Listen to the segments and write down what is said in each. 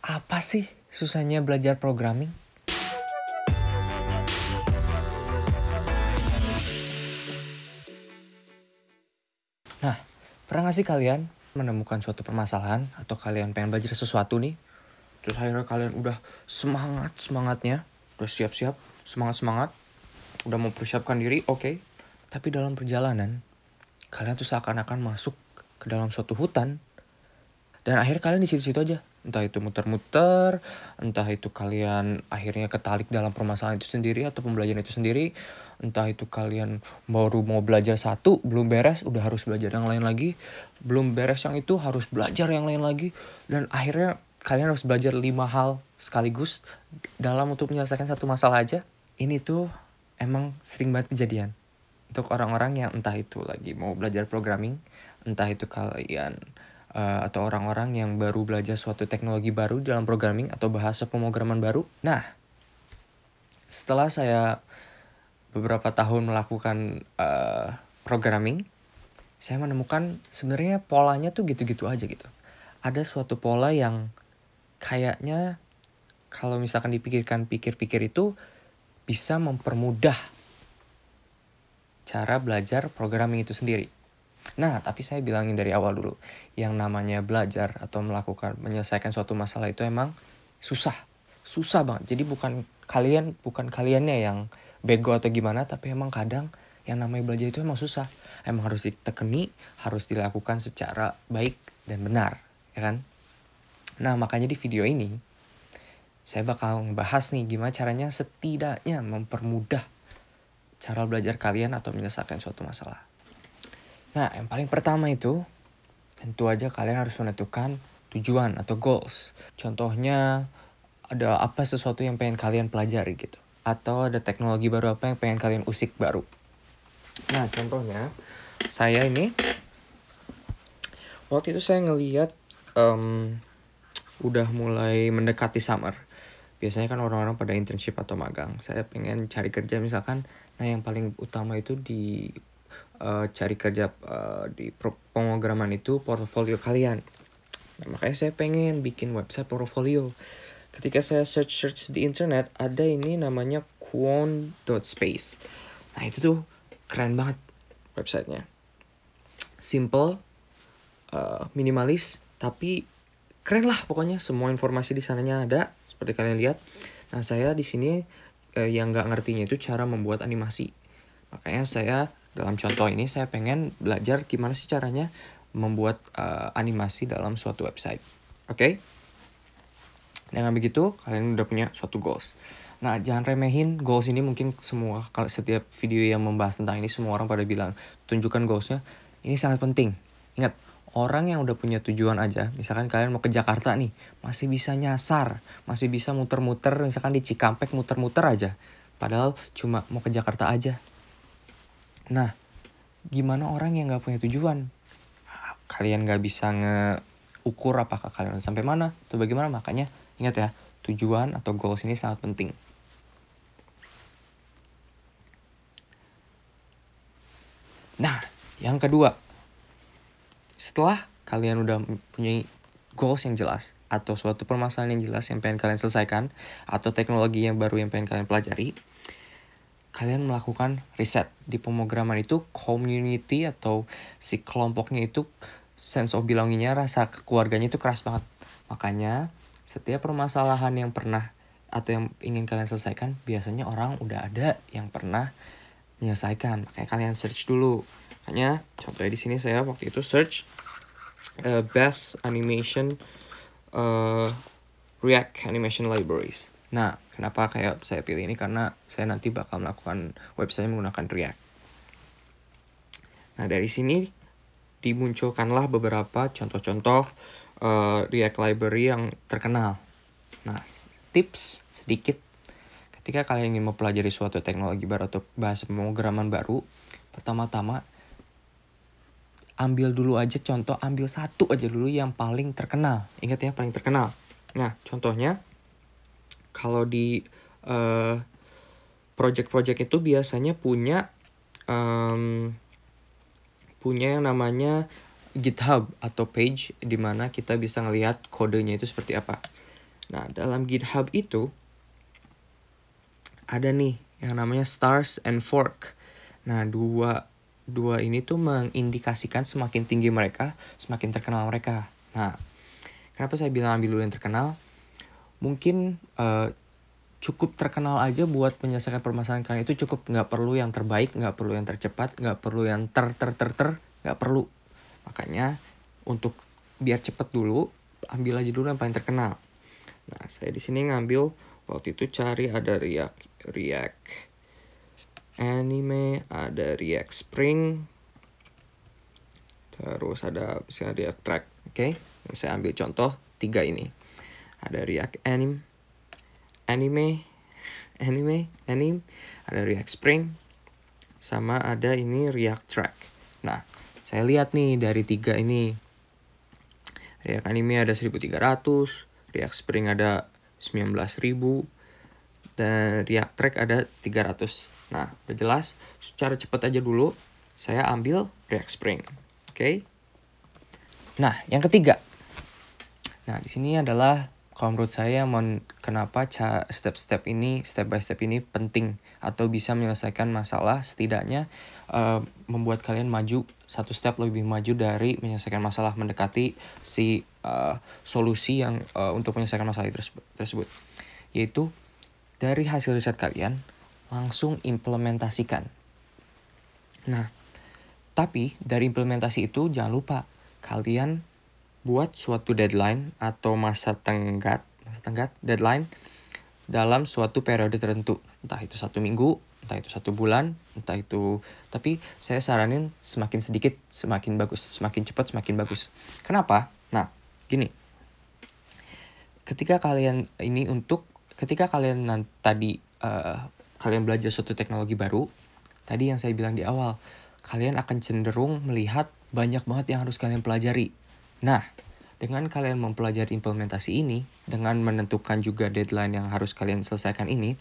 Apa sih susahnya belajar programming? Nah, pernah gak sih kalian menemukan suatu permasalahan atau kalian pengen belajar sesuatu nih, terus akhirnya kalian udah semangatnya, udah siap-siap, semangat, udah mau persiapkan diri, oke. Tapi dalam perjalanan, kalian tuh seakan-akan masuk ke dalam suatu hutan, dan akhirnya kalian di situ-situ aja. Entah itu muter-muter, entah itu kalian akhirnya ketalik dalam permasalahan itu sendiri atau pembelajaran itu sendiri. Entah itu kalian baru mau belajar satu, belum beres, udah harus belajar yang lain lagi. Belum beres yang itu, harus belajar yang lain lagi. Dan akhirnya kalian harus belajar 5 hal sekaligus dalam untuk menyelesaikan satu masalah aja. Ini tuh emang sering banget kejadian. Untuk orang-orang yang entah itu lagi mau belajar programming, entah itu kalian atau orang-orang yang baru belajar suatu teknologi baru dalam programming atau bahasa pemrograman baru. Nah, setelah saya beberapa tahun melakukan programming, saya menemukan sebenarnya polanya tuh gitu-gitu aja gitu. Ada suatu pola yang kayaknya kalau misalkan dipikirkan pikir-pikir itu bisa mempermudah cara belajar programming itu sendiri. Nah, tapi saya bilangin dari awal dulu, yang namanya belajar atau menyelesaikan suatu masalah itu emang susah banget. Jadi bukan kaliannya yang bego atau gimana, tapi emang kadang yang namanya belajar itu emang susah. Emang harus ditekuni, harus dilakukan secara baik dan benar, ya kan? Nah, makanya di video ini saya bakal ngebahas nih gimana caranya setidaknya mempermudah cara belajar kalian atau menyelesaikan suatu masalah. Nah, yang paling pertama itu, tentu aja kalian harus menentukan tujuan atau goals. Contohnya, ada apa sesuatu yang pengen kalian pelajari gitu. Atau ada teknologi baru apa yang pengen kalian usik baru. Nah, contohnya, saya ini, waktu itu saya ngeliat udah mulai mendekati summer. Biasanya kan orang-orang pada internship atau magang. Saya pengen cari kerja misalkan, nah yang paling utama itu di cari kerja di pemrograman itu portofolio kalian. Nah, makanya saya pengen bikin website portofolio. Ketika saya search di internet, ada ini namanya quant.space. Nah itu tuh keren banget websitenya. Simple, minimalis, tapi keren lah pokoknya. Semua informasi di sananya ada, seperti kalian lihat. Nah saya di sini yang nggak ngertinya itu cara membuat animasi. Makanya saya dalam contoh ini saya pengen belajar gimana sih caranya membuat animasi dalam suatu website. Oke? Dengan begitu kalian udah punya suatu goals. Nah, jangan remehin goals ini. Mungkin kalau setiap video yang membahas tentang ini semua orang pada bilang tunjukkan goalsnya. Ini sangat penting. Ingat, orang yang udah punya tujuan aja, misalkan kalian mau ke Jakarta nih, masih bisa nyasar, masih bisa muter-muter, misalkan di Cikampek muter-muter aja. Padahal cuma mau ke Jakarta aja. Nah, gimana orang yang gak punya tujuan? Kalian gak bisa ngeukur apakah kalian sampai mana atau bagaimana. Makanya ingat ya, tujuan atau goals ini sangat penting. Nah, yang kedua, setelah kalian udah punya goals yang jelas atau suatu permasalahan yang jelas yang pengen kalian selesaikan atau teknologi yang baru yang pengen kalian pelajari, kalian melakukan riset. Di pemrograman itu community atau si kelompoknya itu sense of belongingnya, rasa keluarganya itu keras banget. Makanya setiap permasalahan yang pernah atau yang ingin kalian selesaikan, biasanya orang udah ada yang pernah menyelesaikan. Makanya kalian search dulu. Makanya contohnya di sini saya waktu itu search best animation React animation libraries. Nah, kenapa kayak saya pilih ini? Karena saya nanti bakal melakukan website menggunakan React. Nah, dari sini dimunculkanlah beberapa contoh-contoh React library yang terkenal. Nah, tips sedikit. Ketika kalian ingin mempelajari suatu teknologi baru atau bahasa pemrograman baru, pertama-tama ambil satu aja dulu yang paling terkenal. Ingat ya, paling terkenal. Nah, contohnya kalau di project-project itu biasanya punya yang namanya GitHub atau page di mana kita bisa ngelihat kodenya itu seperti apa. Nah, dalam GitHub itu ada nih yang namanya Stars and Fork. Nah, dua ini tuh mengindikasikan semakin tinggi mereka, semakin terkenal mereka. Nah, kenapa saya bilang ambil dulu yang terkenal? Mungkin cukup terkenal aja buat menyelesaikan permasalahan kalian itu cukup. Nggak perlu yang terbaik, nggak perlu yang tercepat, nggak perlu yang nggak perlu. Makanya untuk biar cepet dulu, ambil aja dulu yang paling terkenal. Nah, saya di sini ngambil waktu itu cari ada React Anime, ada React Spring, terus ada misalnya React Track. Oke, saya ambil contoh 3 ini. Ada React Anime, ada React Spring, sama ada ini React Track. Nah, saya lihat nih dari 3 ini. React Anime ada 1300, React Spring ada 19.000, dan React Track ada 300. Nah, udah jelas. Secara cepat aja dulu, saya ambil React Spring. Oke. Nah, yang ketiga. Nah, di sini adalah kalau menurut saya kenapa step by step ini penting atau bisa menyelesaikan masalah, setidaknya membuat kalian maju satu step lebih maju dari menyelesaikan masalah, mendekati si solusi yang untuk menyelesaikan masalah tersebut. Yaitu dari hasil riset kalian langsung implementasikan. Nah, tapi dari implementasi itu jangan lupa kalian buat suatu deadline atau masa tenggat deadline dalam suatu periode tertentu. Entah itu 1 minggu, entah itu 1 bulan, entah itu. Tapi saya saranin semakin sedikit semakin bagus, semakin cepat semakin bagus. Kenapa? Nah, gini. Ketika kalian tadi kalian belajar suatu teknologi baru, tadi yang saya bilang di awal, kalian akan cenderung melihat banyak banget yang harus kalian pelajari. Nah, dengan kalian mempelajari implementasi ini, dengan menentukan juga deadline yang harus kalian selesaikan ini,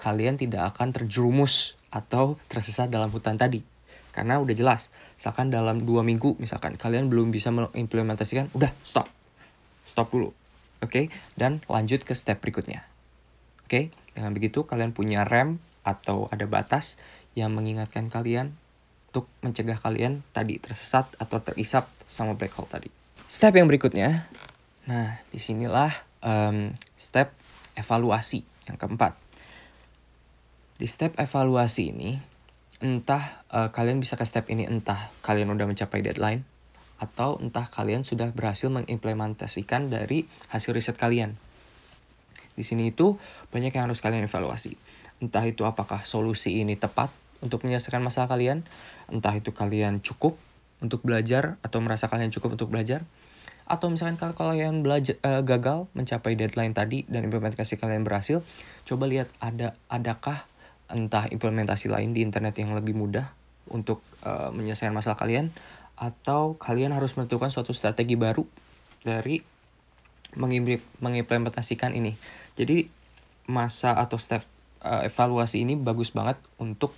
kalian tidak akan terjerumus atau tersesat dalam hutan tadi. Karena udah jelas, misalkan dalam 2 minggu, misalkan kalian belum bisa mengimplementasikan, udah stop dulu. Oke? Dan lanjut ke step berikutnya. Oke? Dengan begitu, kalian punya rem atau ada batas yang mengingatkan kalian untuk mencegah kalian tadi tersesat atau terisap sama black hole tadi. Step yang berikutnya, nah disinilah step evaluasi yang keempat. Di step evaluasi ini, entah kalian bisa ke step ini entah kalian udah mencapai deadline, atau entah kalian sudah berhasil mengimplementasikan dari hasil riset kalian. Di sini itu banyak yang harus kalian evaluasi. Entah itu apakah solusi ini tepat untuk menyelesaikan masalah kalian, entah itu kalian cukup untuk belajar atau merasa kalian cukup untuk belajar, atau misalkan kalau kalian gagal mencapai deadline tadi dan implementasi kalian berhasil, coba lihat adakah entah implementasi lain di internet yang lebih mudah untuk menyelesaikan masalah kalian, atau kalian harus menentukan suatu strategi baru dari mengimplementasikan ini. Jadi masa atau step evaluasi ini bagus banget untuk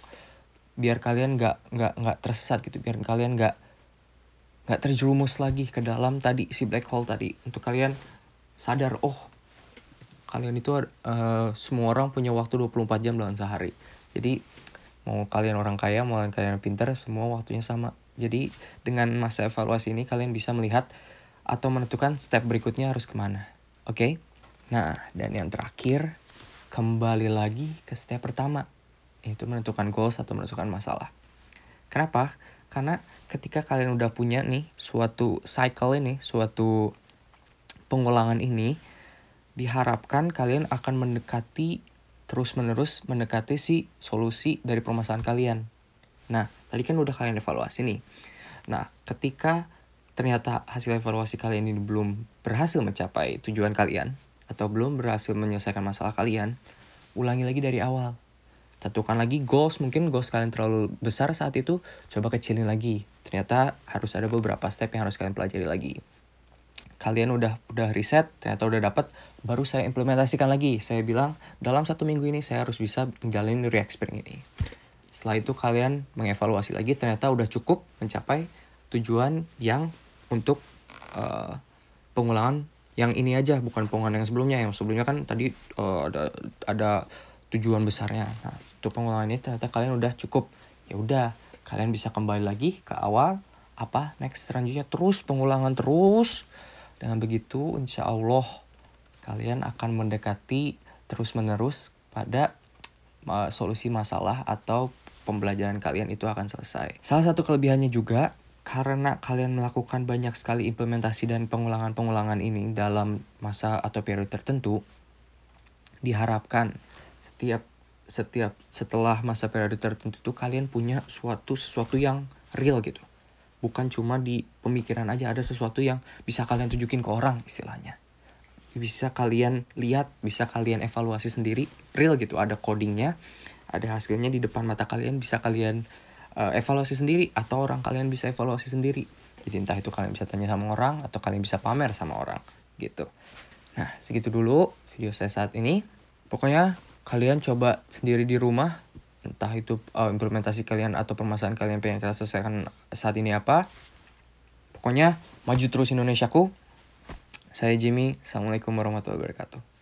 biar kalian nggak tersesat gitu, biar kalian nggak terjerumus lagi ke dalam tadi si black hole tadi. Untuk kalian sadar, kalian itu semua orang punya waktu 24 jam dalam sehari. Jadi mau kalian orang kaya, mau kalian pintar, semua waktunya sama. Jadi dengan masa evaluasi ini kalian bisa melihat atau menentukan step berikutnya harus kemana. Oke? Nah, dan yang terakhir, kembali lagi ke step pertama, yaitu menentukan goals atau menentukan masalah. Kenapa? Karena ketika kalian udah punya nih suatu cycle ini, suatu pengulangan ini, diharapkan kalian akan terus-menerus mendekati si solusi dari permasalahan kalian. Nah, tadi kan udah kalian evaluasi nih. Nah, ketika ternyata hasil evaluasi kalian ini belum berhasil mencapai tujuan kalian, atau belum berhasil menyelesaikan masalah kalian, ulangi lagi dari awal. Tentukan lagi goals, mungkin goals kalian terlalu besar saat itu, coba kecilin lagi. Ternyata harus ada beberapa step yang harus kalian pelajari lagi. Kalian udah riset, ternyata udah dapat, baru saya implementasikan lagi. Saya bilang, dalam 1 minggu ini saya harus bisa menjalani React Spring ini. Setelah itu kalian mengevaluasi lagi, ternyata udah cukup mencapai tujuan yang untuk pengulangan yang ini aja, bukan pengulangan yang sebelumnya. Yang sebelumnya kan tadi ada tujuan besarnya. Nah, untuk pengulangan ini ternyata kalian udah cukup. Ya udah, kalian bisa kembali lagi ke awal. Apa next selanjutnya, terus pengulangan terus. Dengan begitu insya Allah kalian akan mendekati terus-menerus pada solusi masalah atau pembelajaran kalian itu akan selesai. Salah satu kelebihannya juga, karena kalian melakukan banyak sekali implementasi dan pengulangan-pengulangan ini dalam masa atau periode tertentu, diharapkan setelah masa periode tertentu itu kalian punya sesuatu yang real gitu. Bukan cuma di pemikiran aja, ada sesuatu yang bisa kalian tunjukin ke orang istilahnya. Bisa kalian lihat, bisa kalian evaluasi sendiri, real gitu. Ada codingnya, ada hasilnya di depan mata kalian, bisa kalian evaluasi sendiri, atau orang kalian bisa evaluasi sendiri. Jadi entah itu kalian bisa tanya sama orang, atau kalian bisa pamer sama orang gitu. Nah, segitu dulu video saya saat ini. Pokoknya kalian coba sendiri di rumah, entah itu implementasi kalian atau permasalahan kalian pengen kalian selesaikan saat ini apa. Pokoknya maju terus Indonesiaku. Saya Jimmy. Assalamualaikum warahmatullahi wabarakatuh.